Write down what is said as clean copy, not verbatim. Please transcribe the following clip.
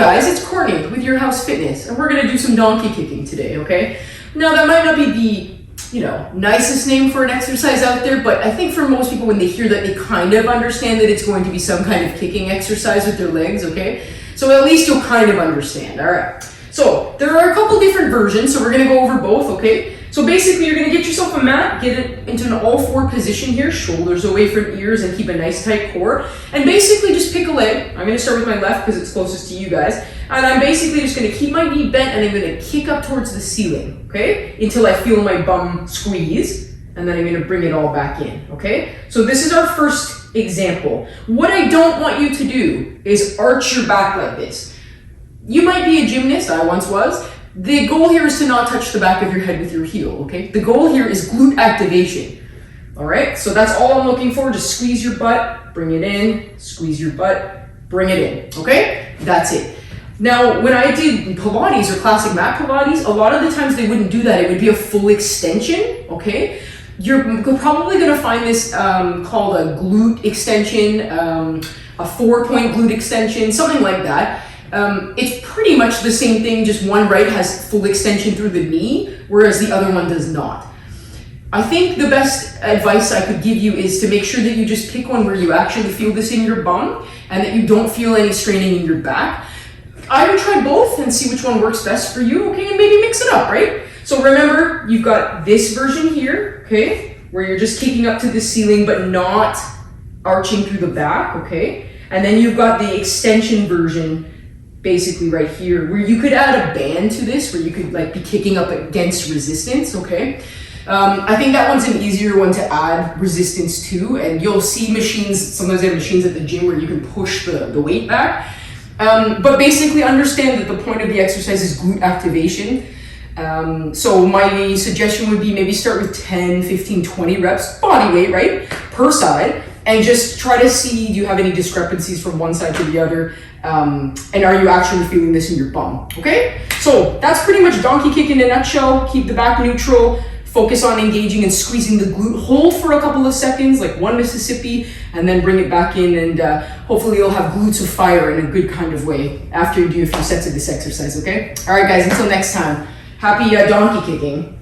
guys, it's Courtney with Your House Fitness, and we're gonna do some donkey kicking today, okay? Now that might not be the, nicest name for an exercise out there, but I think for most people when they hear that, they kind of understand that it's going to be some kind of kicking exercise with their legs, okay? So at least you'll kind of understand, all right? So there are a couple different versions, so we're gonna go over both, okay? So basically you're gonna get yourself a mat, get it into an all-four position here, shoulders away from ears and keep a nice tight core. And basically just pick a leg. I'm gonna start with my left because it's closest to you guys. And I'm basically just gonna keep my knee bent and I'm gonna kick up towards the ceiling, okay? Until I feel my bum squeeze, and then I'm gonna bring it all back in, okay? So this is our first example. What I don't want you to do is arch your back like this. You might be a gymnast, I once was. The goal here is to not touch the back of your head with your heel, okay? The goal here is glute activation, all right? So that's all I'm looking for. Just squeeze your butt, bring it in, squeeze your butt, bring it in, okay? That's it. Now, when I did Pilates or classic mat Pilates, a lot of the times they wouldn't do that. It would be a full extension, okay? You're probably gonna find this called a glute extension, a 4-point glute extension, something like that. It's pretty much the same thing, just one has full extension through the knee, whereas the other one does not. I think the best advice I could give you is to make sure that you just pick one where you actually feel this in your bum and that you don't feel any straining in your back. I would try both and see which one works best for you, okay, and maybe mix it up, right? So remember, you've got this version here, okay, where you're just kicking up to the ceiling but not arching through the back, okay? And then you've got the extension version basically right here, where you could add a band to this, where you could be kicking up against resistance, okay? I think that one's an easier one to add resistance to, and you'll see machines, sometimes they have machines at the gym where you can push the weight back. But basically understand that the point of the exercise is glute activation. So my suggestion would be maybe start with 10, 15, 20 reps, body weight, right, per side, and just try to see, do you have any discrepancies from one side to the other, and are you actually feeling this in your bum, okay? So that's pretty much donkey kick in a nutshell. Keep the back neutral, focus on engaging and squeezing the glute, hold for a couple of seconds, like one Mississippi, and then bring it back in, and hopefully you'll have glutes of fire in a good kind of way after you do a few sets of this exercise, okay? All right guys, until next time, happy donkey kicking.